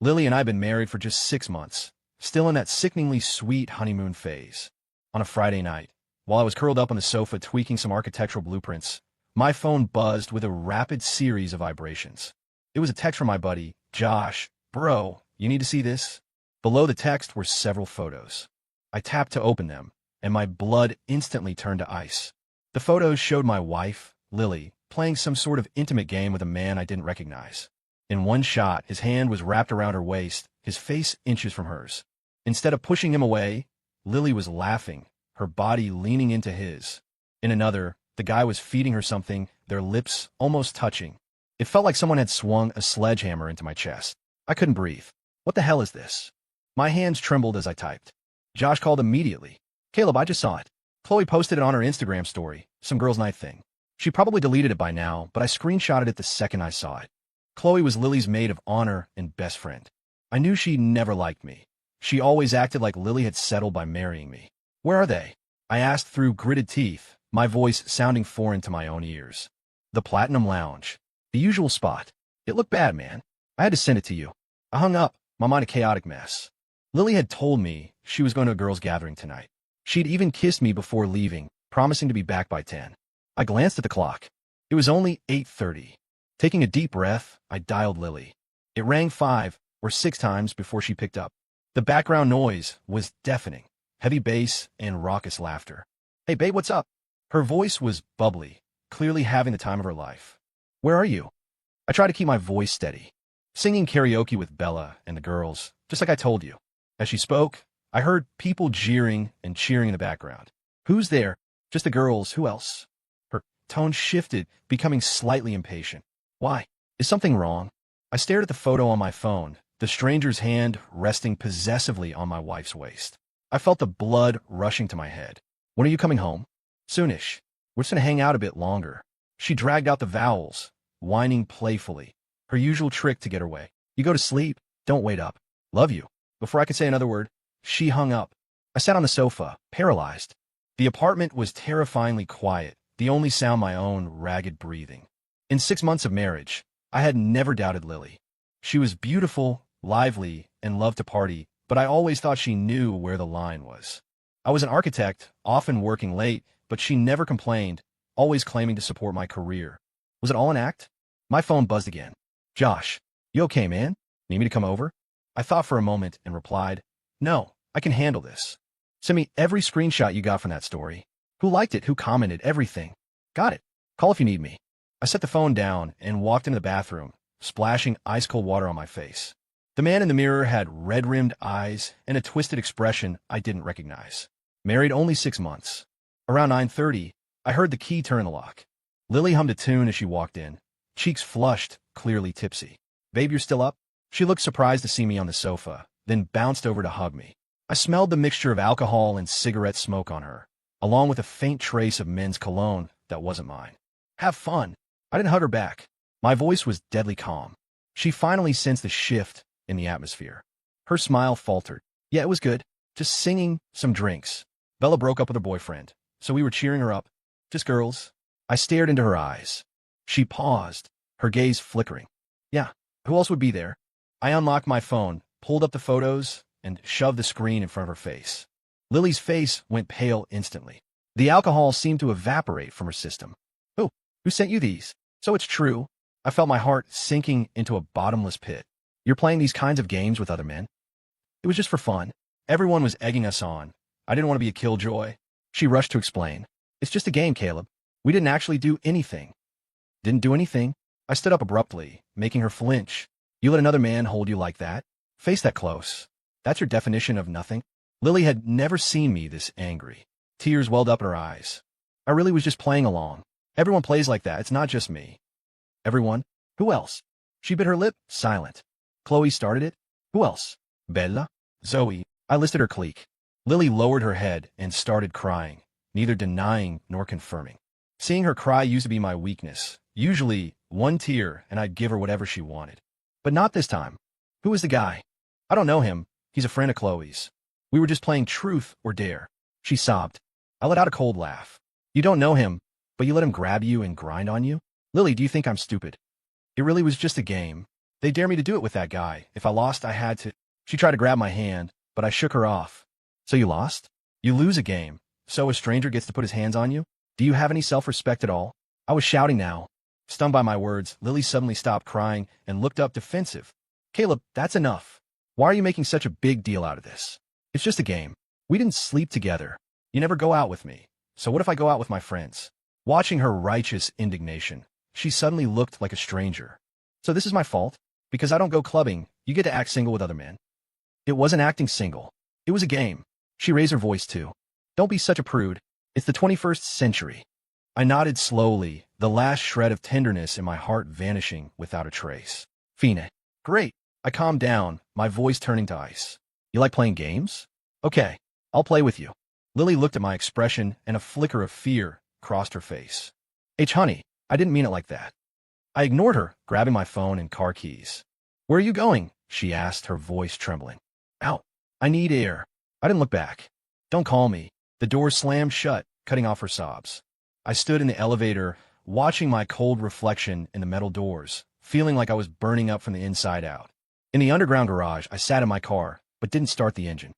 Lily and I had been married for just 6 months, still in that sickeningly sweet honeymoon phase. On a Friday night, while I was curled up on the sofa tweaking some architectural blueprints, my phone buzzed with a rapid series of vibrations. It was a text from my buddy, Josh. Bro, you need to see this? Below the text were several photos. I tapped to open them, and my blood instantly turned to ice. The photos showed my wife, Lily, playing some sort of intimate game with a man I didn't recognize. In one shot, his hand was wrapped around her waist, his face inches from hers. Instead of pushing him away, Lily was laughing, her body leaning into his. In another, the guy was feeding her something, their lips almost touching. It felt like someone had swung a sledgehammer into my chest. I couldn't breathe. What the hell is this? My hands trembled as I typed. Josh called immediately. Caleb, I just saw it. Chloe posted it on her Instagram story, some girls' night thing. She probably deleted it by now, but I screenshotted it the second I saw it. Chloe was Lily's maid of honor and best friend. I knew she never liked me. She always acted like Lily had settled by marrying me. Where are they? I asked through gritted teeth, my voice sounding foreign to my own ears. The Platinum Lounge. The usual spot. It looked bad, man. I had to send it to you. I hung up, my mind a chaotic mess. Lily had told me she was going to a girls' gathering tonight. She'd even kissed me before leaving, promising to be back by 10. I glanced at the clock. It was only 8:30. Taking a deep breath, I dialed Lily. It rang 5 or 6 times before she picked up. The background noise was deafening, heavy bass and raucous laughter. Hey, babe, what's up? Her voice was bubbly, clearly having the time of her life. Where are you? I tried to keep my voice steady, singing karaoke with Bella and the girls, just like I told you. As she spoke, I heard people jeering and cheering in the background. Who's there? Just the girls. Who else? Her tone shifted, becoming slightly impatient. Why? Is something wrong? I stared at the photo on my phone, the stranger's hand resting possessively on my wife's waist. I felt the blood rushing to my head. When are you coming home? Soonish. We're just going to hang out a bit longer. She dragged out the vowels, whining playfully. Her usual trick to get her way. You go to sleep. Don't wait up. Love you. Before I could say another word, she hung up. I sat on the sofa, paralyzed. The apartment was terrifyingly quiet, the only sound my own ragged breathing. In 6 months of marriage, I had never doubted Lily. She was beautiful, lively, and loved to party, but I always thought she knew where the line was. I was an architect, often working late, but she never complained, always claiming to support my career. Was it all an act? My phone buzzed again. Josh, you okay, man? Need me to come over? I thought for a moment and replied, no, I can handle this. Send me every screenshot you got from that story. Who liked it? Who commented? Everything. Got it. Call if you need me. I set the phone down and walked into the bathroom, splashing ice-cold water on my face. The man in the mirror had red-rimmed eyes and a twisted expression I didn't recognize. Married only 6 months. Around 9:30, I heard the key turn in the lock. Lily hummed a tune as she walked in, cheeks flushed, clearly tipsy. Babe, you're still up? She looked surprised to see me on the sofa, then bounced over to hug me. I smelled the mixture of alcohol and cigarette smoke on her, along with a faint trace of men's cologne that wasn't mine. Have fun. I didn't hug her back. My voice was deadly calm. She finally sensed the shift in the atmosphere. Her smile faltered. Yeah, it was good. Just singing, some drinks. Bella broke up with her boyfriend, so we were cheering her up. Just girls. I stared into her eyes. She paused, her gaze flickering. Yeah, who else would be there? I unlocked my phone, pulled up the photos, and shoved the screen in front of her face. Lily's face went pale instantly. The alcohol seemed to evaporate from her system. Oh, who sent you these? So it's true. I felt my heart sinking into a bottomless pit. You're playing these kinds of games with other men? It was just for fun. Everyone was egging us on. I didn't want to be a killjoy. She rushed to explain. It's just a game, Caleb. We didn't actually do anything. Didn't do anything? I stood up abruptly, making her flinch. You let another man hold you like that? Face that close. That's your definition of nothing? Lily had never seen me this angry. Tears welled up in her eyes. I really was just playing along. Everyone plays like that. It's not just me. Everyone? Who else? She bit her lip, silent. Chloe started it? Who else? Bella? Zoe? I listed her clique. Lily lowered her head and started crying, neither denying nor confirming. Seeing her cry used to be my weakness. Usually, one tear and I'd give her whatever she wanted. But not this time. Who is the guy? I don't know him. He's a friend of Chloe's. We were just playing truth or dare. She sobbed. I let out a cold laugh. You don't know him, but you let him grab you and grind on you? Lily, do you think I'm stupid? It really was just a game. They dare me to do it with that guy. If I lost, I had to. She tried to grab my hand, but I shook her off. So you lost? You lose a game. So a stranger gets to put his hands on you? Do you have any self-respect at all? I was shouting now. Stung by my words, Lily suddenly stopped crying and looked up defensive. Caleb, that's enough. Why are you making such a big deal out of this? It's just a game. We didn't sleep together. You never go out with me. So what if I go out with my friends? Watching her righteous indignation, she suddenly looked like a stranger. So this is my fault? Because I don't go clubbing, you get to act single with other men. It wasn't acting single. It was a game. She raised her voice too. Don't be such a prude. It's the 21st century. I nodded slowly, the last shred of tenderness in my heart vanishing without a trace. Fina. Great. I calmed down, my voice turning to ice. You like playing games? Okay, I'll play with you. Lily looked at my expression and a flicker of fear crossed her face. Honey, I didn't mean it like that. I ignored her, grabbing my phone and car keys. Where are you going? She asked, her voice trembling. Out. I need air. I didn't look back. Don't call me. The door slammed shut, cutting off her sobs. I stood in the elevator, watching my cold reflection in the metal doors, feeling like I was burning up from the inside out. In the underground garage, I sat in my car, but didn't start the engine.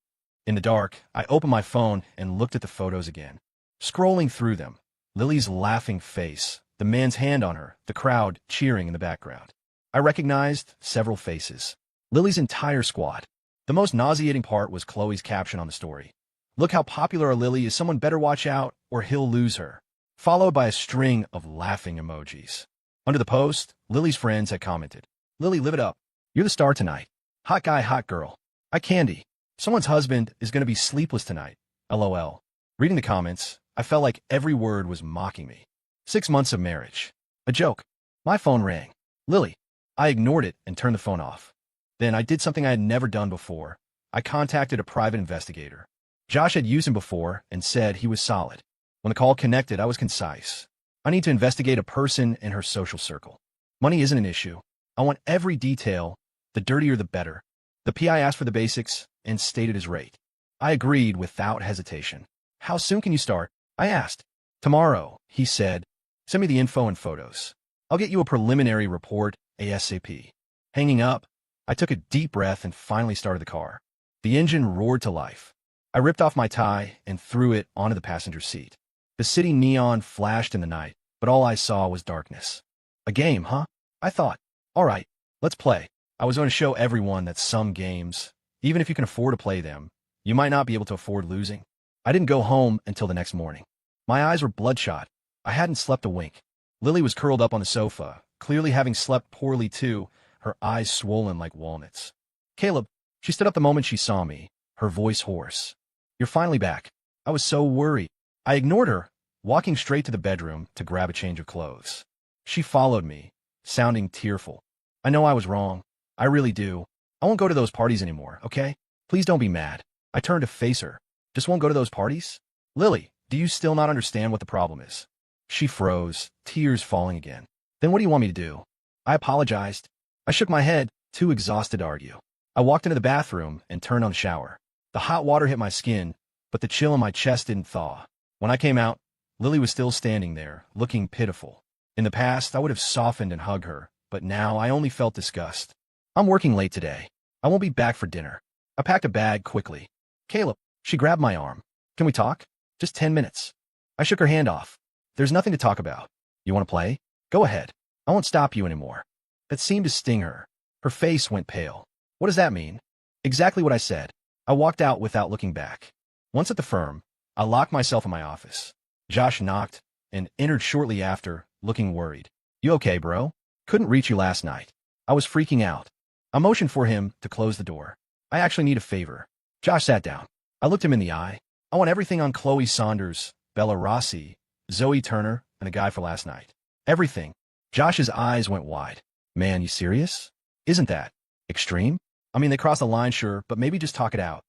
In the dark, I opened my phone and looked at the photos again. Scrolling through them, Lily's laughing face, the man's hand on her, the crowd cheering in the background. I recognized several faces. Lily's entire squad. The most nauseating part was Chloe's caption on the story. Look how popular a Lily is, someone better watch out or he'll lose her. Followed by a string of laughing emojis. Under the post, Lily's friends had commented, Lily, live it up. You're the star tonight. Hot guy, hot girl. I candy. Someone's husband is going to be sleepless tonight. LOL. Reading the comments, I felt like every word was mocking me. 6 months of marriage. A joke. My phone rang. Lily. I ignored it and turned the phone off. Then I did something I had never done before. I contacted a private investigator. Josh had used him before and said he was solid. When the call connected, I was concise. I need to investigate a person in her social circle. Money isn't an issue. I want every detail. The dirtier the better. The PI asked for the basics and stated his rate. I agreed without hesitation. How soon can you start? I asked. Tomorrow, he said. Send me the info and photos. I'll get you a preliminary report ASAP. Hanging up, I took a deep breath and finally started the car. The engine roared to life. I ripped off my tie and threw it onto the passenger seat. The city neon flashed in the night, but all I saw was darkness. A game, huh? I thought. All right, let's play. I was going to show everyone that some games, even if you can afford to play them, you might not be able to afford losing. I didn't go home until the next morning. My eyes were bloodshot. I hadn't slept a wink. Lily was curled up on the sofa, clearly having slept poorly too, her eyes swollen like walnuts. Caleb, she stood up the moment she saw me, her voice hoarse. You're finally back. I was so worried. I ignored her, walking straight to the bedroom to grab a change of clothes. She followed me, sounding tearful. I know I was wrong. I really do. I won't go to those parties anymore, okay? Please don't be mad. I turned to face her. Just won't go to those parties? Lily, do you still not understand what the problem is? She froze, tears falling again. Then what do you want me to do? I apologized. I shook my head, too exhausted to argue. I walked into the bathroom and turned on the shower. The hot water hit my skin, but the chill in my chest didn't thaw. When I came out, Lily was still standing there, looking pitiful. In the past, I would have softened and hugged her, but now I only felt disgust. I'm working late today. I won't be back for dinner. I packed a bag quickly. Caleb, she grabbed my arm. Can we talk? Just 10 minutes. I shook her hand off. There's nothing to talk about. You want to play? Go ahead. I won't stop you anymore. That seemed to sting her. Her face went pale. What does that mean? Exactly what I said. I walked out without looking back. Once at the firm, I locked myself in my office. Josh knocked and entered shortly after, looking worried. You okay, bro? Couldn't reach you last night. I was freaking out. I motioned for him to close the door. I actually need a favor. Josh sat down. I looked him in the eye. I want everything on Chloe Saunders, Bella Rossi, Zoe Turner, and the guy for last night. Everything. Josh's eyes went wide. Man, you serious? Isn't that extreme? I mean, they crossed the line, sure, but maybe just talk it out.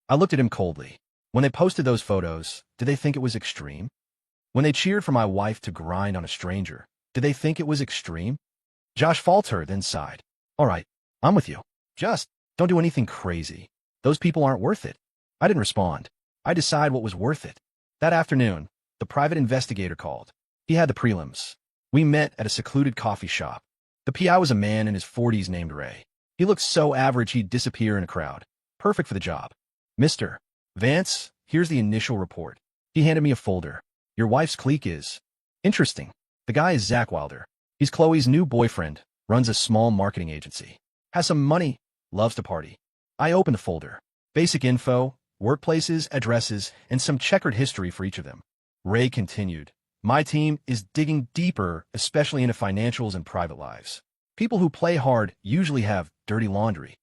I looked at him coldly. When they posted those photos, did they think it was extreme? When they cheered for my wife to grind on a stranger, did they think it was extreme? Josh faltered, then sighed. All right, I'm with you. Just don't do anything crazy. Those people aren't worth it. I didn't respond. I decided what was worth it. That afternoon, the private investigator called. He had the prelims. We met at a secluded coffee shop. The PI was a man in his 40s named Ray. He looked so average he'd disappear in a crowd. Perfect for the job. Mr. Vance, here's the initial report. He handed me a folder. Your wife's clique is interesting. The guy is Zach Wilder. He's Chloe's new boyfriend, runs a small marketing agency. Has some money, loves to party. I opened the folder. Basic info, workplaces, addresses, and some checkered history for each of them. Ray continued. My team is digging deeper, especially into financials and private lives. People who play hard usually have dirty laundry.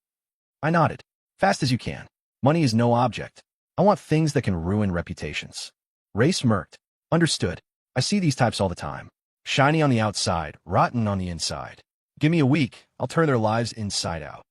I nodded. Fast as you can. Money is no object. I want things that can ruin reputations. Ray smirked. Understood. I see these types all the time. Shiny on the outside, rotten on the inside. Give me a week, I'll turn their lives inside out.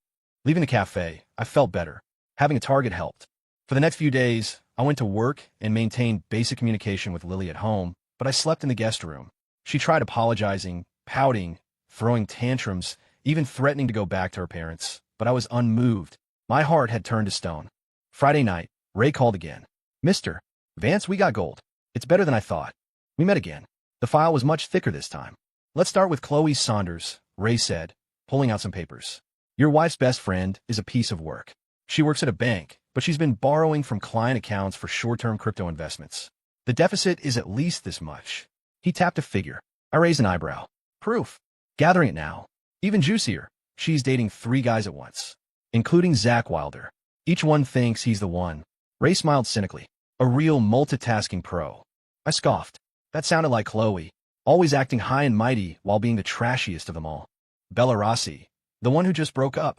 Leaving the cafe, I felt better. Having a target helped. For the next few days, I went to work and maintained basic communication with Lily at home, but I slept in the guest room. She tried apologizing, pouting, throwing tantrums, even threatening to go back to her parents, but I was unmoved. My heart had turned to stone. Friday night, Ray called again. Mr. Vance, we got gold. It's better than I thought. We met again. The file was much thicker this time. Let's start with Chloe Saunders, Ray said, pulling out some papers. Your wife's best friend is a piece of work. She works at a bank, but she's been borrowing from client accounts for short-term crypto investments. The deficit is at least this much. He tapped a figure. I raised an eyebrow. Proof. Gathering it now. Even juicier. She's dating 3 guys at once, including Zach Wilder. Each one thinks he's the one. Ray smiled cynically. A real multitasking pro. I scoffed. That sounded like Chloe, always acting high and mighty while being the trashiest of them all. Bella Rossi, the one who just broke up.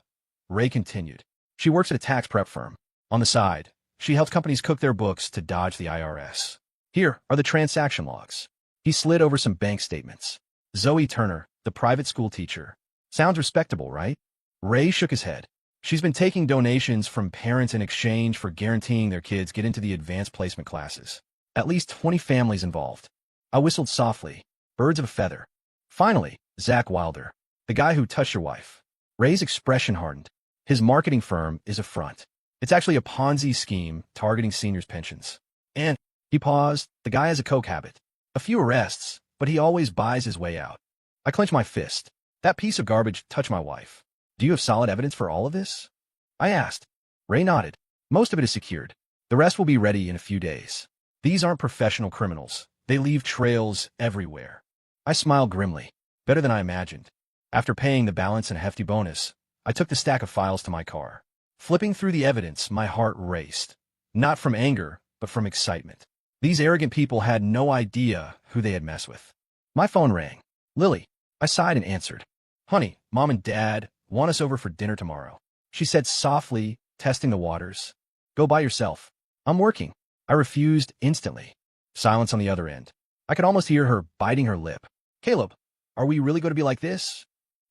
Ray continued. She works at a tax prep firm. On the side, she helps companies cook their books to dodge the IRS. Here are the transaction logs. He slid over some bank statements. Zoe Turner, the private school teacher. Sounds respectable, right? Ray shook his head. She's been taking donations from parents in exchange for guaranteeing their kids get into the advanced placement classes. At least 20 families involved. I whistled softly. Birds of a feather. Finally, Zach Wilder, the guy who touched your wife. Ray's expression hardened. His marketing firm is a front. It's actually a Ponzi scheme targeting seniors' pensions. And, he paused, the guy has a coke habit. A few arrests, but he always buys his way out. I clenched my fist. That piece of garbage touched my wife. Do you have solid evidence for all of this? I asked. Ray nodded. Most of it is secured. The rest will be ready in a few days. These aren't professional criminals. They leave trails everywhere. I smiled grimly. Better than I imagined. After paying the balance and a hefty bonus, I took the stack of files to my car. Flipping through the evidence, my heart raced. Not from anger, but from excitement. These arrogant people had no idea who they had messed with. My phone rang. Lily. I sighed and answered. Honey, Mom and Dad want us over for dinner tomorrow. She said softly, testing the waters. Go by yourself. I'm working. I refused instantly. Silence on the other end. I could almost hear her biting her lip. Caleb, are we really going to be like this?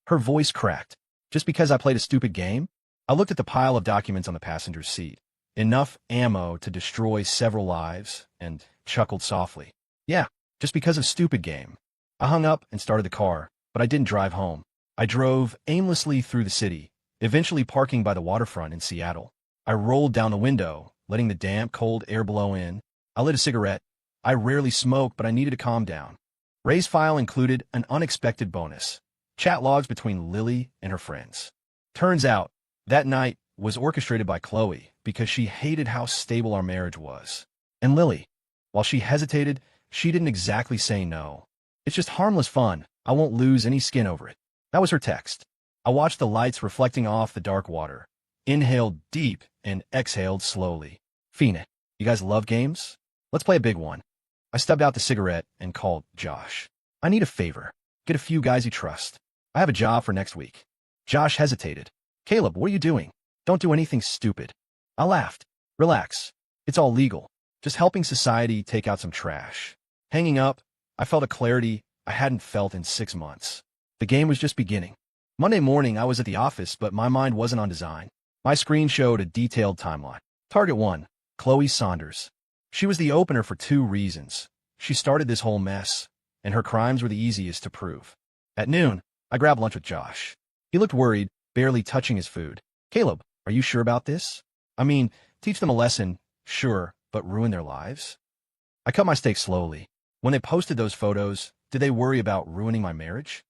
Her voice cracked. Just because I played a stupid game? I looked at the pile of documents on the passenger's seat. Enough ammo to destroy several lives, and chuckled softly. Yeah, just because of stupid game. I hung up and started the car, but I didn't drive home. I drove aimlessly through the city, eventually parking by the waterfront in Seattle. I rolled down the window, letting the damp, cold air blow in. I lit a cigarette. I rarely smoke, but I needed to calm down. Ray's file included an unexpected bonus. Chat logs between Lily and her friends. Turns out, that night was orchestrated by Chloe because she hated how stable our marriage was. And Lily, while she hesitated, she didn't exactly say no. It's just harmless fun. I won't lose any skin over it. That was her text. I watched the lights reflecting off the dark water. Inhaled deep and exhaled slowly. Fina, you guys love games? Let's play a big one. I stubbed out the cigarette and called Josh. I need a favor. Get a few guys you trust. I have a job for next week. Josh hesitated. Caleb, what are you doing? Don't do anything stupid. I laughed. Relax. It's all legal. Just helping society take out some trash. Hanging up, I felt a clarity I hadn't felt in 6 months. The game was just beginning. Monday morning, I was at the office, but my mind wasn't on design. My screen showed a detailed timeline. Target 1, Chloe Saunders. She was the opener for 2 reasons. She started this whole mess, and her crimes were the easiest to prove. At noon, I grabbed lunch with Josh. He looked worried, barely touching his food. Caleb, are you sure about this? I mean, teach them a lesson, sure, but ruin their lives? I cut my steak slowly. When they posted those photos, did they worry about ruining my marriage?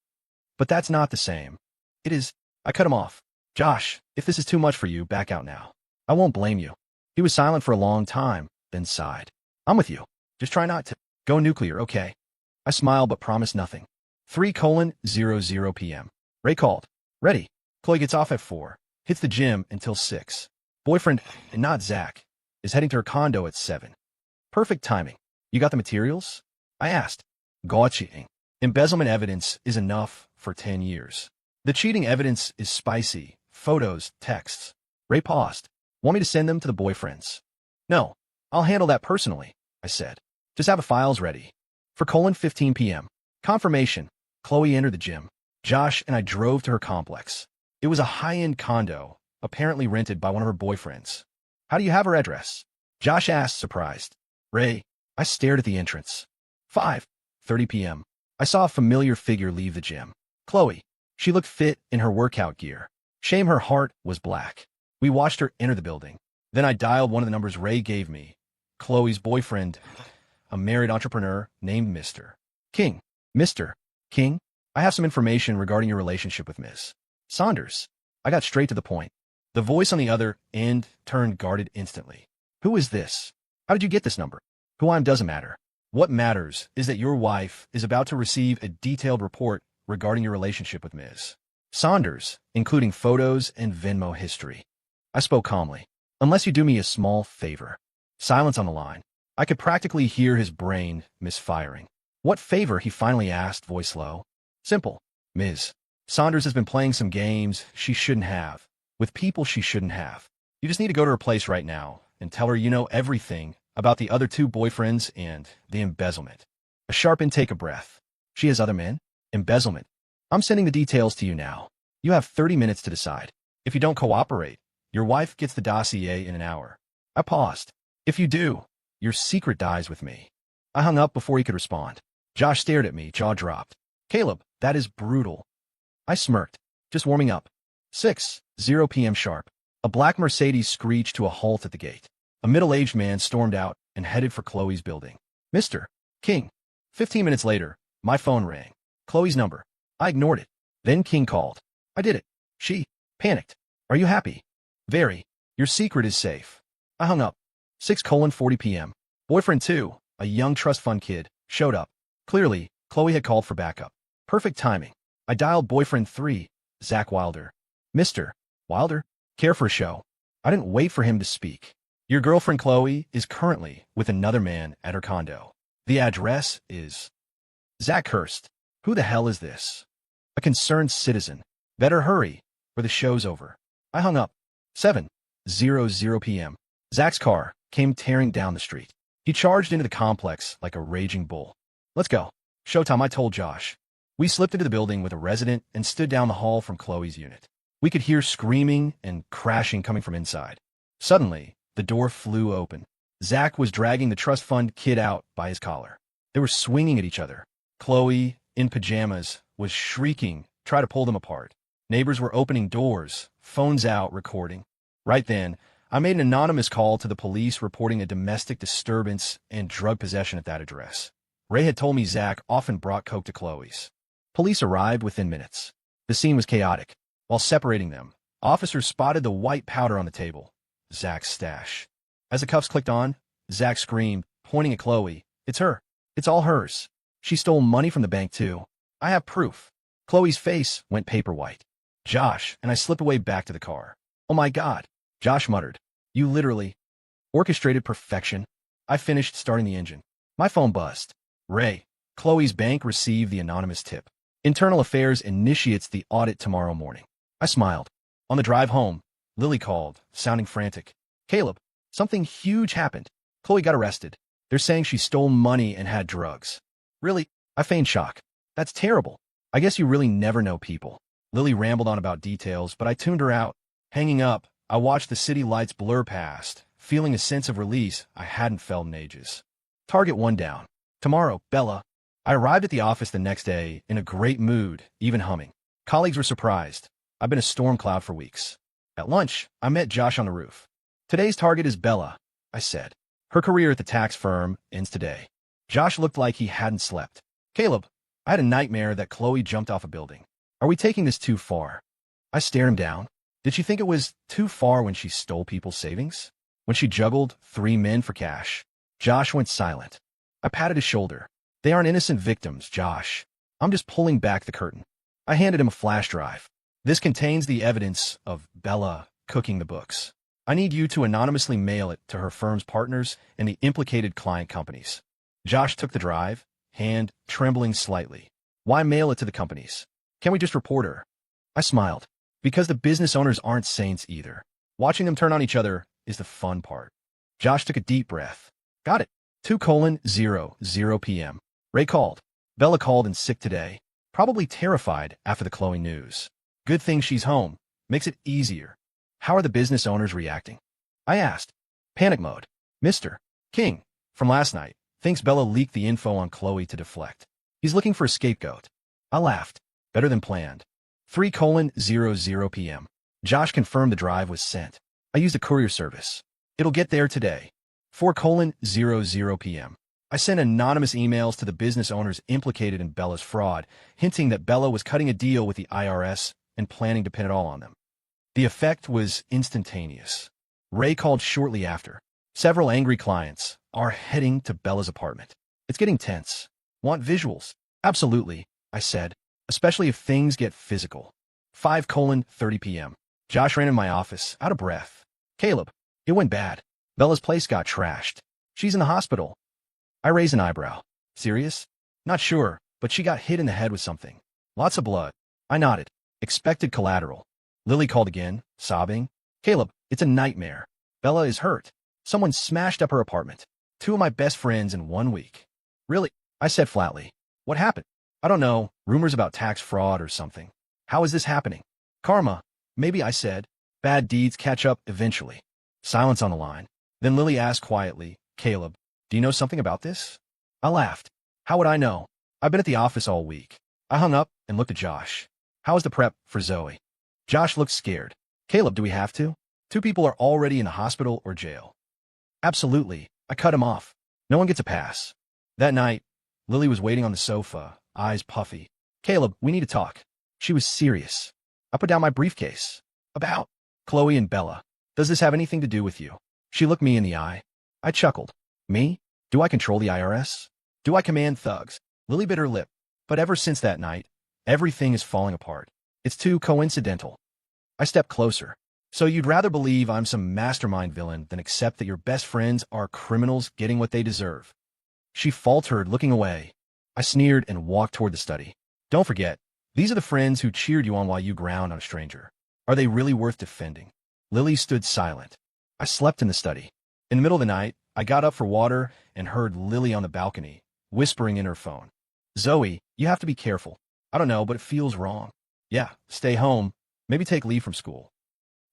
But that's not the same. It is. I cut him off. Josh, if this is too much for you, back out now. I won't blame you. He was silent for a long time, then sighed. I'm with you. Just try not to go nuclear, okay? I smiled but promised nothing. 3:00 p.m. Ray called. Ready. Chloe gets off at 4. Hits the gym until 6. Boyfriend, and not Zach, is heading to her condo at 7. Perfect timing. You got the materials? I asked. Gotcha. Embezzlement evidence is enough for 10 years. The cheating evidence is spicy. Photos, texts. Ray paused. Want me to send them to the boyfriends? No, I'll handle that personally, I said. Just have the files ready. For 15 p.m. Confirmation. Chloe entered the gym. Josh and I drove to her complex. It was a high-end condo, apparently rented by one of her boyfriends. How do you have her address? Josh asked, surprised. Ray, I stared at the entrance. 5:30 p.m. I saw a familiar figure leave the gym. Chloe. She looked fit in her workout gear. Shame her heart was black. We watched her enter the building. Then I dialed one of the numbers Ray gave me. Chloe's boyfriend, a married entrepreneur named Mr. King. Mr. King, I have some information regarding your relationship with Ms. Saunders. I got straight to the point. The voice on the other end turned guarded instantly. Who is this? How did you get this number? Who I am doesn't matter. What matters is that your wife is about to receive a detailed report regarding your relationship with Ms. Saunders, including photos and Venmo history. I spoke calmly. Unless you do me a small favor. Silence on the line. I could practically hear his brain misfiring. What favor, he finally asked, voice low. Simple. Ms. Saunders has been playing some games she shouldn't have, with people she shouldn't have. You just need to go to her place right now and tell her you know everything about the other 2 boyfriends and the embezzlement. A sharp intake of breath. She has other men? Embezzlement. I'm sending the details to you now. You have 30 minutes to decide. If you don't cooperate, your wife gets the dossier in an hour. I paused. If you do, your secret dies with me. I hung up before he could respond. Josh stared at me, jaw dropped. Caleb, that is brutal. I smirked. Just warming up. 6:00 p.m. sharp. A black Mercedes screeched to a halt at the gate. A middle-aged man stormed out and headed for Chloe's building. Mr. King. 15 minutes later, my phone rang. Chloe's number. I ignored it. Then King called. I did it. She panicked. Are you happy? Very. Your secret is safe. I hung up. 6:40 p.m. Boyfriend 2, a young trust fund kid, showed up. Clearly, Chloe had called for backup. Perfect timing. I dialed boyfriend 3, Zach Wilder. Mr. Wilder? Care for a show. I didn't wait for him to speak. Your girlfriend Chloe is currently with another man at her condo. The address is... Zach Hurst. Who the hell is this? A concerned citizen. Better hurry, or the show's over. I hung up. 7:00 p.m. Zach's car came tearing down the street. He charged into the complex like a raging bull. Let's go. Showtime, I told Josh. We slipped into the building with a resident and stood down the hall from Chloe's unit. We could hear screaming and crashing coming from inside. Suddenly, the door flew open. Zach was dragging the trust fund kid out by his collar. They were swinging at each other. Chloe, in pajamas, was shrieking, try to pull them apart. Neighbors were opening doors, phones out, recording. Right then, I made an anonymous call to the police reporting a domestic disturbance and drug possession at that address. Ray had told me Zach often brought coke to Chloe's. Police arrived within minutes. The scene was chaotic. While separating them, officers spotted the white powder on the table, Zach's stash. As the cuffs clicked on, Zach screamed, pointing at Chloe, "It's her. It's all hers. She stole money from the bank, too. I have proof." Chloe's face went paper white. Josh and I slipped away back to the car. "Oh my God," Josh muttered. "You literally orchestrated perfection." I finished starting the engine. My phone buzzed. Ray, Chloe's bank received the anonymous tip. Internal Affairs initiates the audit tomorrow morning. I smiled. On the drive home, Lily called, sounding frantic. "Caleb, something huge happened. Chloe got arrested. They're saying she stole money and had drugs." "Really?" I feigned shock. "That's terrible. I guess you really never know people." Lily rambled on about details, but I tuned her out. Hanging up, I watched the city lights blur past, feeling a sense of release I hadn't felt in ages. Target 1 down. Tomorrow, Bella. I arrived at the office the next day in a great mood, even humming. Colleagues were surprised. I've been a storm cloud for weeks. At lunch, I met Josh on the roof. "Today's target is Bella," I said. "Her career at the tax firm ends today." Josh looked like he hadn't slept. "Caleb, I had a nightmare that Chloe jumped off a building." Are we taking this too far? I stared him down. Did she think it was too far when she stole people's savings? When she juggled 3 men for cash? Josh went silent. I patted his shoulder. They aren't innocent victims, Josh. I'm just pulling back the curtain. I handed him a flash drive. This contains the evidence of Bella cooking the books. I need you to anonymously mail it to her firm's partners and the implicated client companies. Josh took the drive, hand trembling slightly. Why mail it to the companies? Can't we just report her? I smiled. Because the business owners aren't saints either. Watching them turn on each other is the fun part. Josh took a deep breath. Got it. 2:00 p.m. Ray called. Bella called in sick today. Probably terrified after the Chloe news. Good thing she's home. Makes it easier. How are the business owners reacting? I asked. Panic mode. Mr. King, from last night, thinks Bella leaked the info on Chloe to deflect. He's looking for a scapegoat. I laughed. Better than planned. 3:00 p.m. Josh confirmed the drive was sent. I used a courier service. It'll get there today. 4:00 p.m. I sent anonymous emails to the business owners implicated in Bella's fraud, hinting that Bella was cutting a deal with the IRS and planning to pin it all on them. The effect was instantaneous. Ray called shortly after. Several angry clients are heading to Bella's apartment. It's getting tense. Want visuals? Absolutely, I said, especially if things get physical. 5:30 p.m. Josh ran in my office, out of breath. Caleb, it went bad. Bella's place got trashed. She's in the hospital. I raised an eyebrow. Serious? Not sure, but she got hit in the head with something. Lots of blood. I nodded. Expected collateral. Lily called again, sobbing. Caleb, it's a nightmare. Bella is hurt. Someone smashed up her apartment. 2 of my best friends in 1 week. Really? I said flatly. What happened? I don't know. Rumors about tax fraud or something. How is this happening? Karma. Maybe, I said. Bad deeds catch up eventually. Silence on the line. Then Lily asked quietly, Caleb, do you know something about this? I laughed. How would I know? I've been at the office all week. I hung up and looked at Josh. How is the prep for Zoe? Josh looked scared. Caleb, do we have to? 2 people are already in the hospital or jail. Absolutely. I cut him off. No one gets a pass. That night, Lily was waiting on the sofa, eyes puffy. Caleb, we need to talk. She was serious. I put down my briefcase. About Chloe and Bella. Does this have anything to do with you? She looked me in the eye. I chuckled. Me? Do I control the IRS? Do I command thugs? Lily bit her lip. But ever since that night, everything is falling apart. It's too coincidental. I stepped closer. So you'd rather believe I'm some mastermind villain than accept that your best friends are criminals getting what they deserve? She faltered, looking away. I sneered and walked toward the study. Don't forget, these are the friends who cheered you on while you ground on a stranger. Are they really worth defending? Lily stood silent. I slept in the study. In the middle of the night, I got up for water and heard Lily on the balcony, whispering in her phone. Zoe, you have to be careful. I don't know, but it feels wrong. Yeah, stay home. Maybe take leave from school.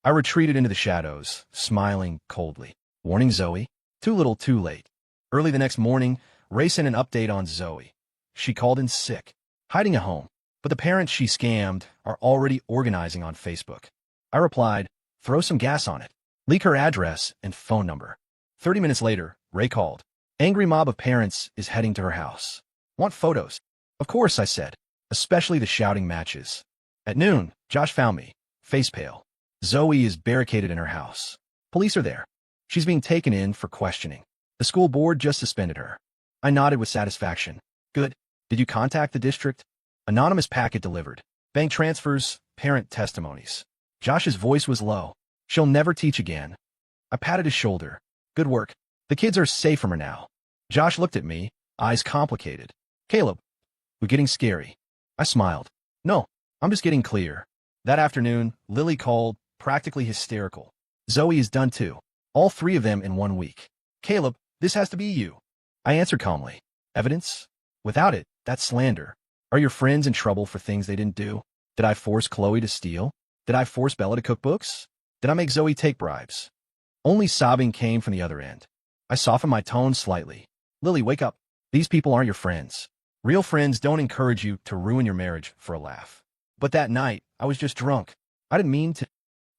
I retreated into the shadows, smiling coldly. Warning Zoe? Too little, too late. Early the next morning, Ray sent an update on Zoe. She called in sick, hiding at home. But the parents she scammed are already organizing on Facebook. I replied, throw some gas on it. Leak her address and phone number. 30 minutes later, Ray called. Angry mob of parents is heading to her house. Want photos? Of course, I said, especially the shouting matches. At noon, Josh found me, face pale. Zoe is barricaded in her house. Police are there. She's being taken in for questioning. The school board just suspended her. I nodded with satisfaction. Good. Did you contact the district? Anonymous packet delivered. Bank transfers, parent testimonies. Josh's voice was low. She'll never teach again. I patted his shoulder. Good work. The kids are safe from her now. Josh looked at me, eyes complicated. Caleb, we're getting scary. I smiled. No, I'm just getting clear. That afternoon, Lily called, practically hysterical. Zoe is done too. All 3 of them in 1 week. Caleb, this has to be you. I answered calmly. Evidence? Without it, that's slander. Are your friends in trouble for things they didn't do? Did I force Chloe to steal? Did I force Bella to cook books? Did I make Zoe take bribes? Only sobbing came from the other end. I softened my tone slightly. Lily, wake up. These people aren't your friends. Real friends don't encourage you to ruin your marriage for a laugh. But that night, I was just drunk. I didn't mean to.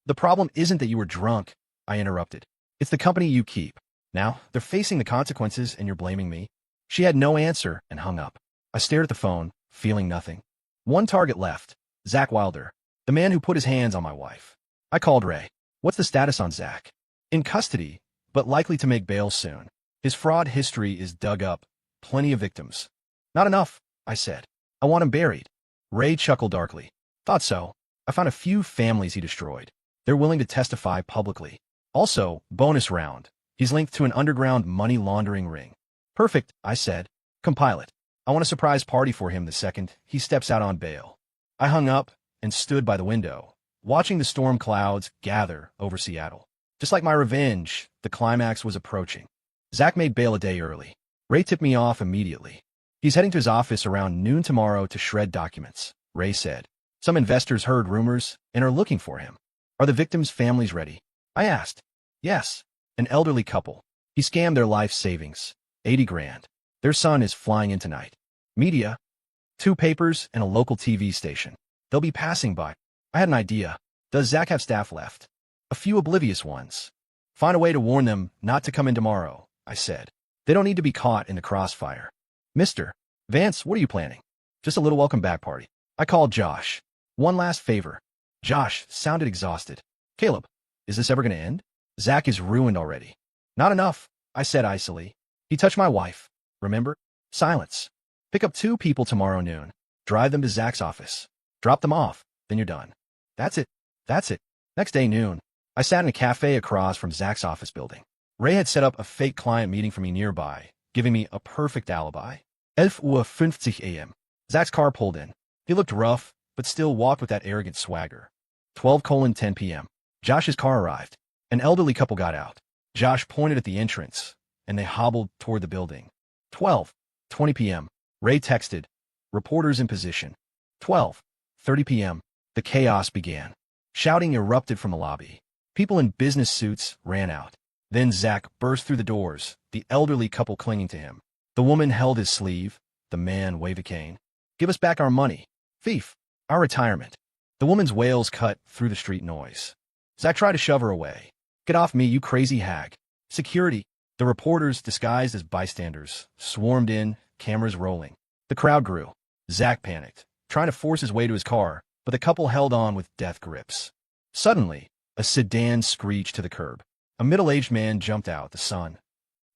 The problem isn't that you were drunk, I interrupted. It's the company you keep. Now, they're facing the consequences and you're blaming me. She had no answer and hung up. I stared at the phone, feeling nothing. 1 target left. Zach Wilder, the man who put his hands on my wife. I called Ray. What's the status on Zach? In custody, but likely to make bail soon. His fraud history is dug up. Plenty of victims. Not enough, I said. I want him buried. Ray chuckled darkly. Thought so. I found a few families he destroyed. They're willing to testify publicly. Also, bonus round. He's linked to an underground money laundering ring. Perfect, I said. Compile it. I want a surprise party for him the second he steps out on bail. I hung up and stood by the window, watching the storm clouds gather over Seattle. Just like my revenge, the climax was approaching. Zach made bail a day early. Ray tipped me off immediately. He's heading to his office around noon tomorrow to shred documents, Ray said. Some investors heard rumors and are looking for him. Are the victims' families ready? I asked. Yes. An elderly couple. He scammed their life savings. 80 grand. Their son is flying in tonight. Media. 2 papers and a local TV station. They'll be passing by. I had an idea. Does Zach have staff left? A few oblivious ones. Find a way to warn them not to come in tomorrow, I said. They don't need to be caught in the crossfire. Mr. Vance, what are you planning? Just a little welcome back party. I called Josh. One last favor. Josh sounded exhausted. Caleb, is this ever going to end? Zach is ruined already. Not enough, I said icily. He touched my wife. Remember? Silence. Pick up 2 people tomorrow noon. Drive them to Zach's office. Drop them off. Then you're done. That's it. That's it. Next day noon, I sat in a cafe across from Zach's office building. Ray had set up a fake client meeting for me nearby, giving me a perfect alibi. 11:50 a.m. Zach's car pulled in. He looked rough, but still walked with that arrogant swagger. 12:10 p.m. Josh's car arrived. An elderly couple got out. Josh pointed at the entrance, and they hobbled toward the building. 12:20 p.m. Ray texted, reporters in position. 12:30 p.m. The chaos began. Shouting erupted from the lobby. People in business suits ran out. Then Zach burst through the doors, the elderly couple clinging to him. The woman held his sleeve. The man waved a cane. Give us back our money. Thief. Our retirement. The woman's wails cut through the street noise. Zach tried to shove her away. Get off me, you crazy hag. Security. The reporters, disguised as bystanders, swarmed in, cameras rolling. The crowd grew. Zach panicked, trying to force his way to his car, but the couple held on with death grips. Suddenly, a sedan screeched to the curb. A middle-aged man jumped out, the son.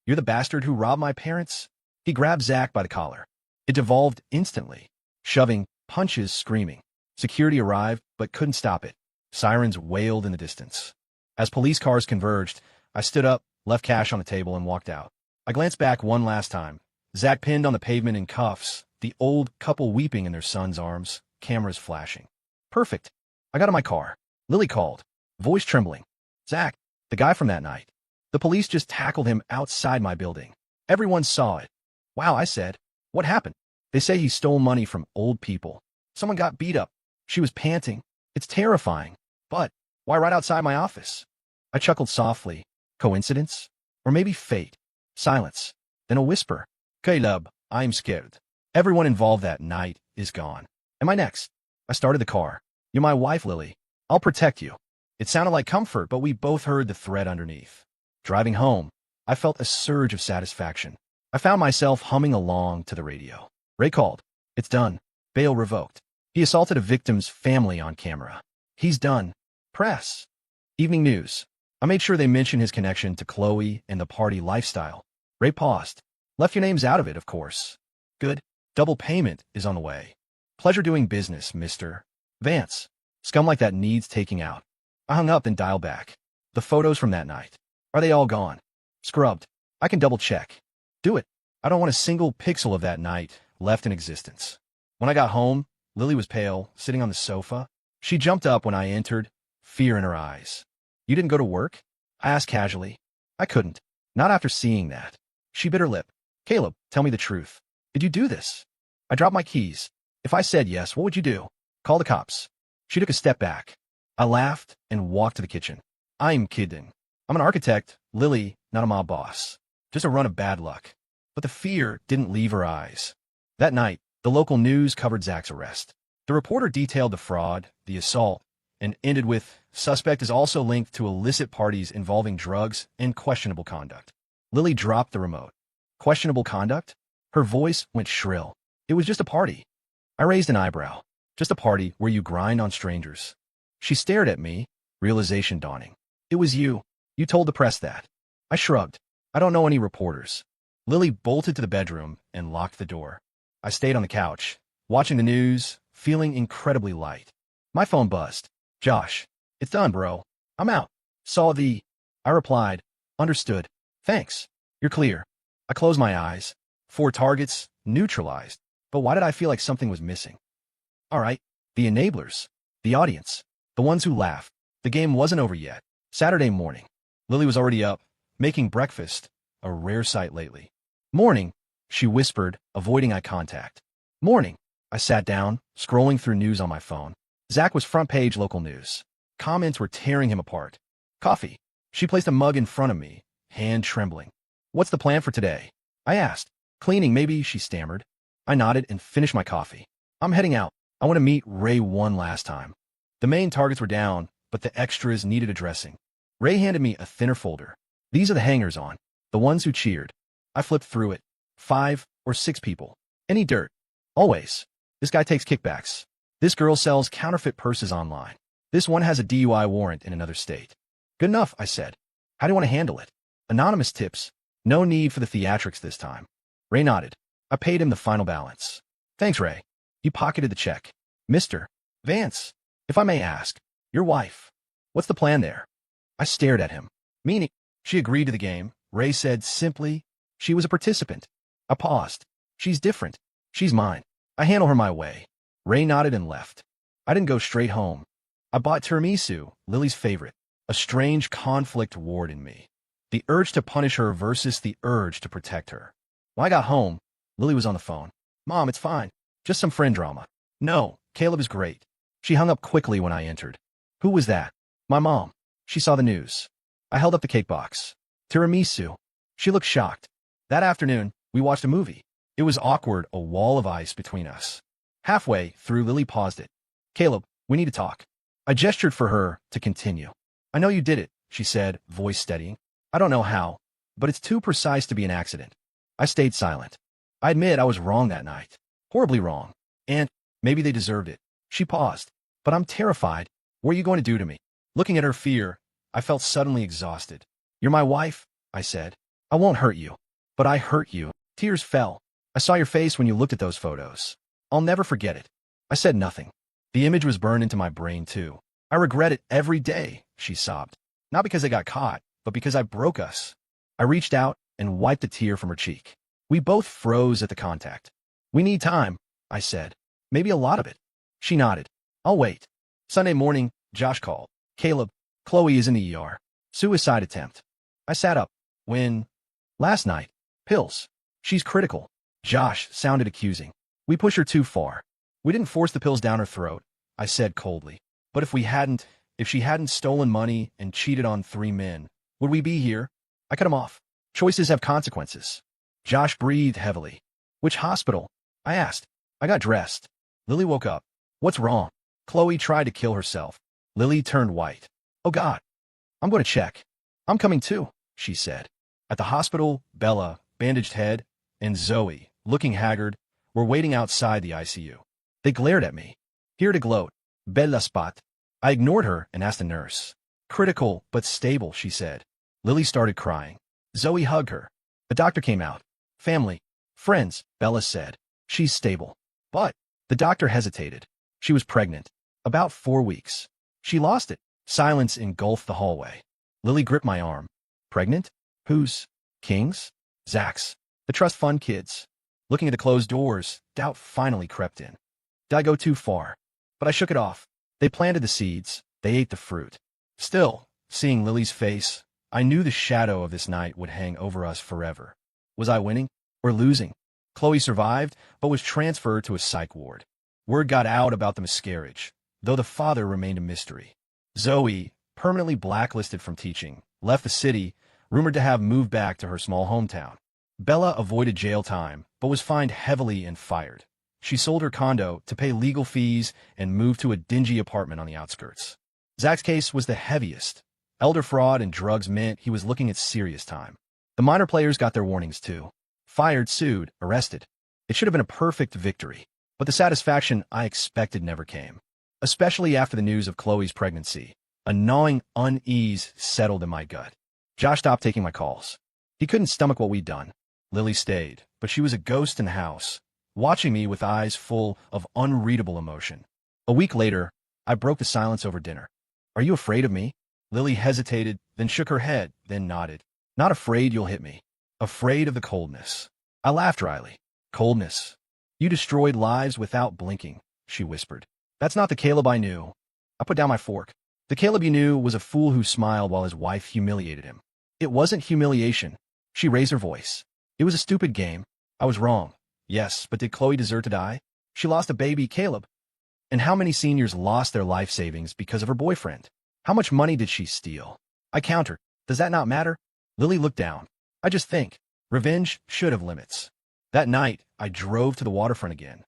You're the bastard who robbed my parents? He grabbed Zach by the collar. It devolved instantly. Shoving, punches, screaming. Security arrived, but couldn't stop it. Sirens wailed in the distance. As police cars converged, I stood up, left cash on the table, and walked out. I glanced back one last time. Zach pinned on the pavement in cuffs, the old couple weeping in their son's arms, cameras flashing. Perfect. I got in my car. Lily called, voice trembling. Zach, the guy from that night. The police just tackled him outside my building. Everyone saw it. Wow, I said. What happened? They say he stole money from old people. Someone got beat up. She was panting. It's terrifying. But why right outside my office? I chuckled softly. Coincidence? Or maybe fate? Silence. Then a whisper. Caleb, I'm scared. Everyone involved that night is gone. Am I next? I started the car. You're my wife, Lily. I'll protect you. It sounded like comfort, but we both heard the threat underneath. Driving home, I felt a surge of satisfaction. I found myself humming along to the radio. Ray called. It's done. Bail revoked. He assaulted a victim's family on camera. He's done. Press. Evening news. I made sure they mentioned his connection to Chloe and the party lifestyle. Ray paused. Left your names out of it, of course. Good. Double payment is on the way. Pleasure doing business, Mr. Vance. Scum like that needs taking out. I hung up and dialed back. The photos from that night. Are they all gone? Scrubbed. I can double check. Do it. I don't want a single pixel of that night left in existence. When I got home, Lily was pale, sitting on the sofa. She jumped up when I entered, fear in her eyes. You didn't go to work? I asked casually. I couldn't. Not after seeing that. She bit her lip. Caleb, tell me the truth. Did you do this? I dropped my keys. If I said yes, what would you do? Call the cops. She took a step back. I laughed and walked to the kitchen. I'm kidding. I'm an architect, Lily, not a mob boss. Just a run of bad luck. But the fear didn't leave her eyes. That night, the local news covered Zach's arrest. The reporter detailed the fraud, the assault, and ended with, suspect is also linked to illicit parties involving drugs and questionable conduct. Lily dropped the remote. Questionable conduct? Her voice went shrill. It was just a party. I raised an eyebrow. Just a party where you grind on strangers. She stared at me, realization dawning. It was you. You told the press that. I shrugged. I don't know any reporters. Lily bolted to the bedroom and locked the door. I stayed on the couch, watching the news, feeling incredibly light. My phone buzzed. Josh, it's done, bro. I'm out. Saw the... I replied. Understood. Thanks. You're clear. I closed my eyes. 4 targets, neutralized. But why did I feel like something was missing? All right. The enablers. The audience. The ones who laughed. The game wasn't over yet. Saturday morning. Lily was already up, making breakfast, a rare sight lately. Morning, she whispered, avoiding eye contact. Morning. I sat down, scrolling through news on my phone. Zach was front page local news. Comments were tearing him apart. Coffee. She placed a mug in front of me, hand trembling. What's the plan for today? I asked. Cleaning, maybe, she stammered. I nodded and finished my coffee. I'm heading out. I want to meet Ray one last time. The main targets were down, but the extras needed addressing. Ray handed me a thinner folder. These are the hangers-on, the ones who cheered. I flipped through it. 5 or 6 people. Any dirt. Always. This guy takes kickbacks. This girl sells counterfeit purses online. This one has a DUI warrant in another state. Good enough, I said. How do you want to handle it? Anonymous tips. No need for the theatrics this time. Ray nodded. I paid him the final balance. Thanks, Ray. He pocketed the check. Mr. Vance, if I may ask, your wife, what's the plan there? I stared at him. Meaning, she agreed to the game. Ray said simply, she was a participant. I paused. She's different. She's mine. I handle her my way. Ray nodded and left. I didn't go straight home. I bought tiramisu, Lily's favorite. A strange conflict warred in me. The urge to punish her versus the urge to protect her. When I got home, Lily was on the phone. Mom, it's fine. Just some friend drama. No, Caleb is great. She hung up quickly when I entered. Who was that? My mom. She saw the news. I held up the cake box. Tiramisu. She looked shocked. That afternoon, we watched a movie. It was awkward, a wall of ice between us. Halfway through, Lily paused it. Caleb, we need to talk. I gestured for her to continue. I know you did it, she said, voice steadying. I don't know how, but it's too precise to be an accident. I stayed silent. I admit I was wrong that night. Horribly wrong. And maybe they deserved it. She paused. But I'm terrified. What are you going to do to me? Looking at her fear, I felt suddenly exhausted. You're my wife, I said. I won't hurt you. But I hurt you. Tears fell. I saw your face when you looked at those photos. I'll never forget it. I said nothing. The image was burned into my brain, too. I regret it every day, she sobbed. Not because I got caught, but because I broke us. I reached out and wiped a tear from her cheek. We both froze at the contact. We need time, I said. Maybe a lot of it. She nodded. I'll wait. Sunday morning, Josh called. Caleb, Chloe is in the ER. Suicide attempt. I sat up. When? Last night. Pills. She's critical. Josh sounded accusing. We pushed her too far. We didn't force the pills down her throat, I said coldly. But if she hadn't stolen money and cheated on 3 men, would we be here? I cut him off. Choices have consequences. Josh breathed heavily. Which hospital? I asked. I got dressed. Lily woke up. What's wrong? Chloe tried to kill herself. Lily turned white. Oh God. I'm going to check. I'm coming too, she said. At the hospital, Bella, bandaged head, and Zoe, looking haggard, were waiting outside the ICU. They glared at me. Here to gloat. Bella spot. I ignored her and asked the nurse. Critical, but stable, she said. Lily started crying. Zoe hugged her. The doctor came out. Family. Friends, Bella said. She's stable. But the doctor hesitated. She was pregnant. About 4 weeks. She lost it. Silence engulfed the hallway. Lily gripped my arm. Pregnant? Whose? King's? Zach's. The trust fund kids. Looking at the closed doors, doubt finally crept in. Did I go too far? But I shook it off. They planted the seeds. They ate the fruit. Still, seeing Lily's face, I knew the shadow of this night would hang over us forever. Was I winning or losing? Chloe survived, but was transferred to a psych ward. Word got out about the miscarriage, though the father remained a mystery. Zoe, permanently blacklisted from teaching, left the city, rumored to have moved back to her small hometown. Bella avoided jail time, but was fined heavily and fired. She sold her condo to pay legal fees and moved to a dingy apartment on the outskirts. Zach's case was the heaviest. Elder fraud and drugs meant he was looking at serious time. The minor players got their warnings too. Fired, sued, arrested. It should have been a perfect victory. But the satisfaction I expected never came, especially after the news of Chloe's pregnancy. A gnawing unease settled in my gut. Josh stopped taking my calls. He couldn't stomach what we'd done. Lily stayed, but she was a ghost in the house, watching me with eyes full of unreadable emotion. A week later, I broke the silence over dinner. "Are you afraid of me?" Lily hesitated, then shook her head, then nodded. "Not afraid you'll hit me. Afraid of the coldness." I laughed dryly. "Coldness? You destroyed lives without blinking," she whispered. "That's not the Caleb I knew." I put down my fork. The Caleb you knew was a fool who smiled while his wife humiliated him. It wasn't humiliation. She raised her voice. "It was a stupid game. I was wrong. Yes, but did Chloe deserve to die? She lost a baby, Caleb. And how many seniors lost their life savings because of her boyfriend? How much money did she steal?" I countered. "Does that not matter?" Lily looked down. "I just think revenge should have limits." That night, I drove to the waterfront again.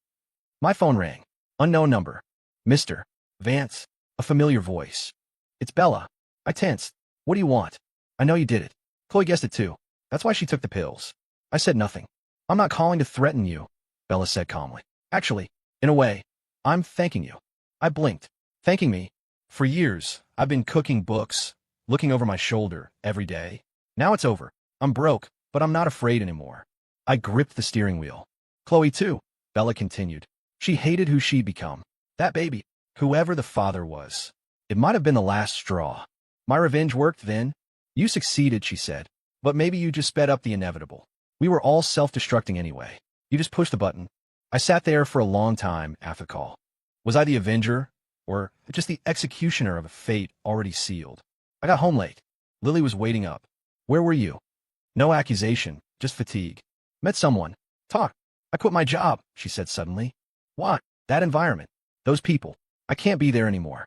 My phone rang. Unknown number. "Mr. Vance." A familiar voice. "It's Bella." I tensed. "What do you want?" "I know you did it. Chloe guessed it too. That's why she took the pills." I said nothing. "I'm not calling to threaten you," Bella said calmly. "Actually, in a way, I'm thanking you." I blinked. "Thanking me?" For years, I've been cooking books, looking over my shoulder every day. Now it's over. I'm broke, but I'm not afraid anymore. I gripped the steering wheel. "Chloe too," Bella continued. "She hated who she'd become. That baby, whoever the father was. It might have been the last straw. My revenge worked then." "You succeeded," she said. "But maybe you just sped up the inevitable. We were all self-destructing anyway. You just pushed the button." I sat there for a long time after the call. Was I the avenger, or just the executioner of a fate already sealed? I got home late. Lily was waiting up. "Where were you?" "No accusation, just fatigue. Met someone. Talk. I quit my job," she said suddenly. "Why? That environment. Those people. I can't be there anymore.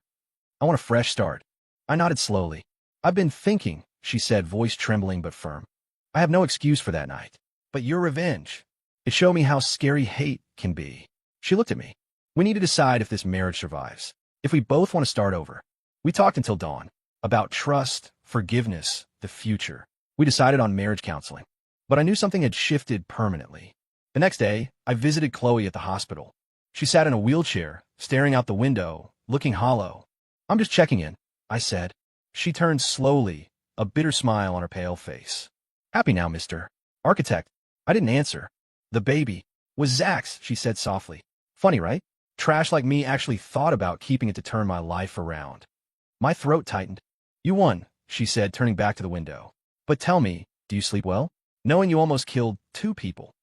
I want a fresh start." I nodded slowly. "I've been thinking," she said, voice trembling but firm. "I have no excuse for that night. But your revenge. It showed me how scary hate can be." She looked at me. "We need to decide if this marriage survives. If we both want to start over." We talked until dawn. About trust, forgiveness, the future. We decided on marriage counseling. But I knew something had shifted permanently. The next day, I visited Chloe at the hospital. She sat in a wheelchair, staring out the window, looking hollow. "I'm just checking in," I said. She turned slowly, a bitter smile on her pale face. "Happy now, Mr. Architect." I didn't answer. "The baby was Zach's," she said softly. "Funny, right? Trash like me actually thought about keeping it to turn my life around." My throat tightened. "You won," she said, turning back to the window. "But tell me, do you sleep well? Knowing you almost killed 2 people."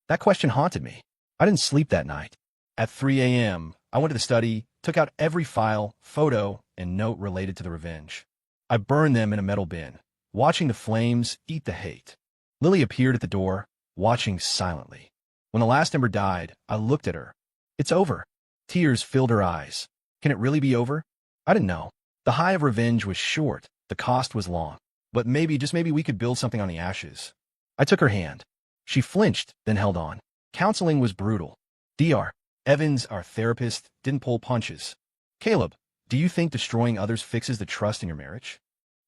That question haunted me. I didn't sleep that night. At 3 a.m., I went to the study, took out every file, photo, and note related to the revenge. I burned them in a metal bin, watching the flames eat the hate. Lily appeared at the door, watching silently. When the last ember died, I looked at her. "It's over." Tears filled her eyes. Can it really be over? I didn't know. The high of revenge was short, the cost was long. But maybe, just maybe, we could build something on the ashes. I took her hand. She flinched, then held on. Counseling was brutal. Dr. Evans, our therapist, didn't pull punches. "Caleb, do you think destroying others fixes the trust in your marriage?"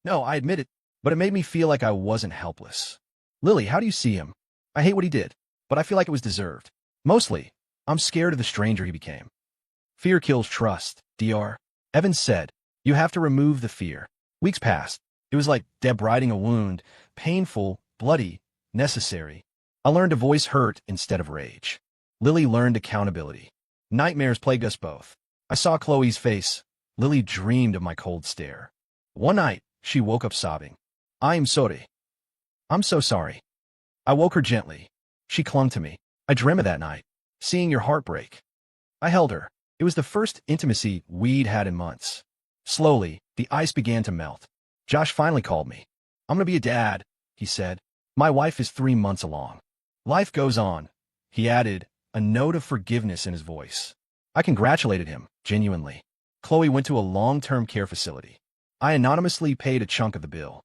"No, I admit it, but it made me feel like I wasn't helpless." "Lily, how do you see him?" "I hate what he did, but I feel like it was deserved. Mostly, I'm scared of the stranger he became." "Fear kills trust," Dr. Evans said. "You have to remove the fear." Weeks passed. It was like debriding a wound, painful, bloody, necessary. I learned to voice hurt instead of rage. Lily learned accountability. Nightmares plagued us both. I saw Chloe's face. Lily dreamed of my cold stare. One night, she woke up sobbing. "I'm sorry." "I'm so sorry." I woke her gently. She clung to me. "I dreamt of that night, seeing your heart break." I held her. It was the first intimacy we'd had in months. Slowly, the ice began to melt. Josh finally called me. "I'm gonna be a dad," he said. "My wife is 3 months along." "Life goes on," he added, a note of forgiveness in his voice. I congratulated him, genuinely. Chloe went to a long-term care facility. I anonymously paid a chunk of the bill.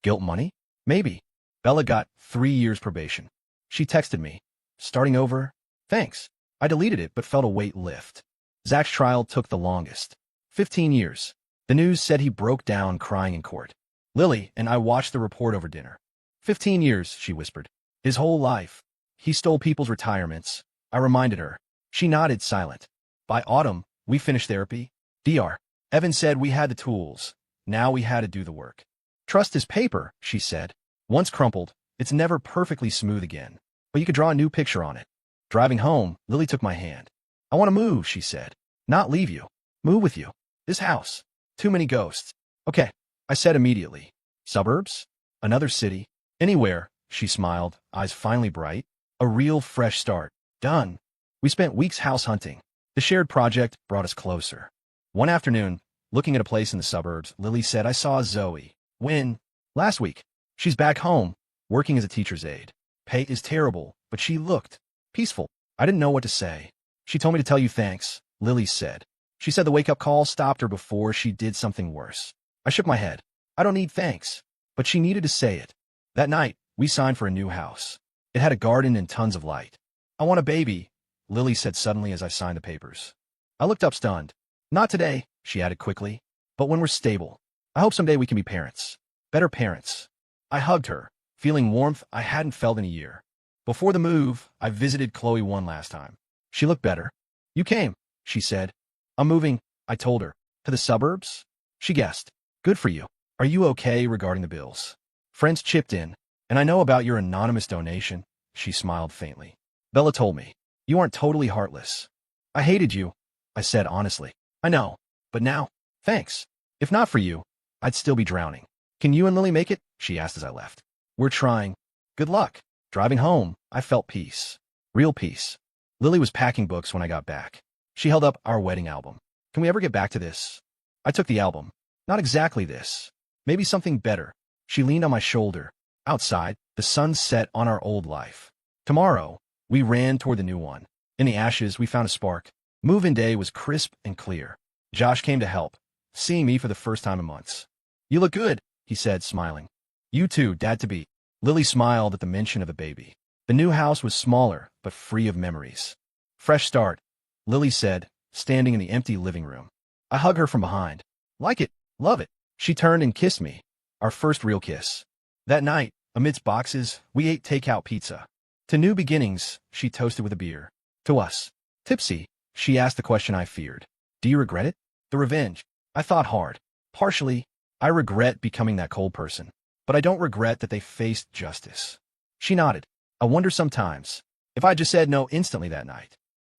Guilt money? Maybe. Bella got 3 years probation. She texted me. "Starting over? Thanks." I deleted it but felt a weight lift. Zach's trial took the longest. 15 years. The news said he broke down crying in court. Lily and I watched the report over dinner. 15 years, she whispered. His whole life. He stole people's retirements. I reminded her. She nodded, silent. By autumn, we finished therapy. Dr. Evan said we had the tools. Now we had to do the work. Trust is paper, she said. Once crumpled, it's never perfectly smooth again. But you could draw a new picture on it. Driving home, Lily took my hand. I want to move, she said. Not leave you. Move with you. This house. Too many ghosts. Okay, I said immediately. Suburbs? Another city? Anywhere, she smiled, eyes finally bright. A real fresh start. Done. We spent weeks house hunting. The shared project brought us closer. One afternoon, looking at a place in the suburbs, Lily said, I saw Zoe. When? Last week. She's back home, working as a teacher's aide. Pay is terrible, but she looked peaceful. I didn't know what to say. She told me to tell you thanks, Lily said. She said the wake-up call stopped her before she did something worse. I shook my head. I don't need thanks. But she needed to say it. That night, we signed for a new house. It had a garden and tons of light. I want a baby, Lily said suddenly as I signed the papers. I looked up stunned. Not today, she added quickly, but when we're stable. I hope someday we can be parents. Better parents. I hugged her, feeling warmth I hadn't felt in a year. Before the move, I visited Chloe one last time. She looked better. You came, she said. I'm moving, I told her. To the suburbs? She guessed. Good for you. Are you okay regarding the bills? Friends chipped in, and I know about your anonymous donation, she smiled faintly. Bella told me. You aren't totally heartless. I hated you, I said honestly. I know, but now, thanks. If not for you, I'd still be drowning. Can you and Lily make it? She asked as I left. We're trying. Good luck. Driving home, I felt peace. Real peace. Lily was packing books when I got back. She held up our wedding album. Can we ever get back to this? I took the album. Not exactly this. Maybe something better. She leaned on my shoulder. Outside, the sun set on our old life. Tomorrow, we ran toward the new one. In the ashes, we found a spark. Move-in day was crisp and clear. Josh came to help, seeing me for the first time in months. You look good, he said, smiling. You too, Dad-to-be. Lily smiled at the mention of a baby. The new house was smaller, but free of memories. Fresh start, Lily said, standing in the empty living room. I hugged her from behind. Like it, love it. She turned and kissed me. Our first real kiss. That night, amidst boxes, we ate takeout pizza. To new beginnings, she toasted with a beer. To us. Tipsy, she asked the question I feared. Do you regret it? The revenge. I thought hard. Partially, I regret becoming that cold person. But I don't regret that they faced justice. She nodded. I wonder sometimes if I just said no instantly that night.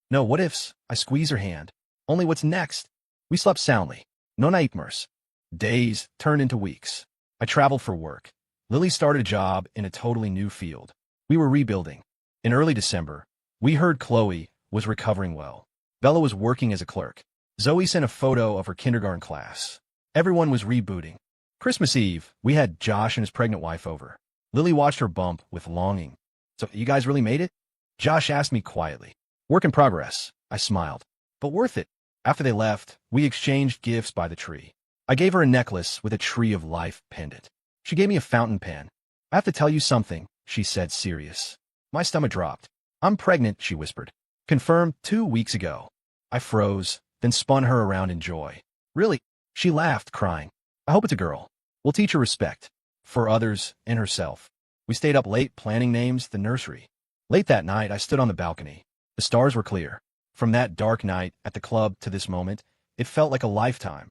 No what-ifs. I squeezed her hand. Only what's next? We slept soundly. No nightmares. Days turned into weeks. I traveled for work. Lily started a job in a totally new field. We were rebuilding. In early December, we heard Chloe was recovering well. Bella was working as a clerk. Zoe sent a photo of her kindergarten class. Everyone was rebooting. Christmas Eve, we had Josh and his pregnant wife over. Lily watched her bump with longing. So, you guys really made it? Josh asked me quietly. Work in progress, I smiled. But worth it. After they left, we exchanged gifts by the tree. I gave her a necklace with a tree of life pendant. She gave me a fountain pen. I have to tell you something, she said, serious. My stomach dropped. I'm pregnant, she whispered. Confirmed 2 weeks ago. I froze, then spun her around in joy. Really? She laughed, crying. I hope it's a girl. We'll teach her respect. For others and herself. We stayed up late planning names at the nursery. Late that night, I stood on the balcony. The stars were clear. From that dark night at the club to this moment, it felt like a lifetime.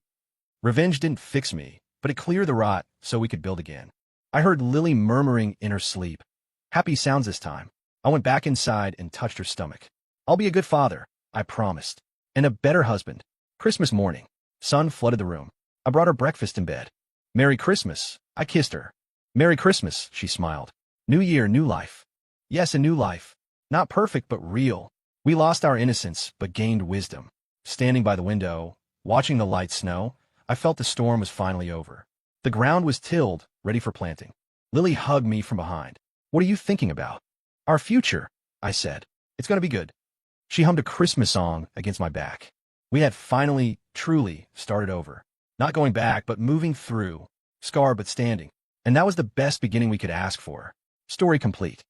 Revenge didn't fix me, but it cleared the rot so we could build again. I heard Lily murmuring in her sleep. Happy sounds this time. I went back inside and touched her stomach. I'll be a good father, I promised. And a better husband. Christmas morning. Sun flooded the room. I brought her breakfast in bed. Merry Christmas, I kissed her. Merry Christmas, she smiled. New year, new life. Yes, a new life. Not perfect, but real. We lost our innocence, but gained wisdom. Standing by the window, watching the light snow, I felt the storm was finally over. The ground was tilled, ready for planting. Lily hugged me from behind. What are you thinking about? Our future, I said. It's going to be good. She hummed a Christmas song against my back. We had finally, truly, started over. Not going back, but moving through. Scarred but standing. And that was the best beginning we could ask for. Story complete.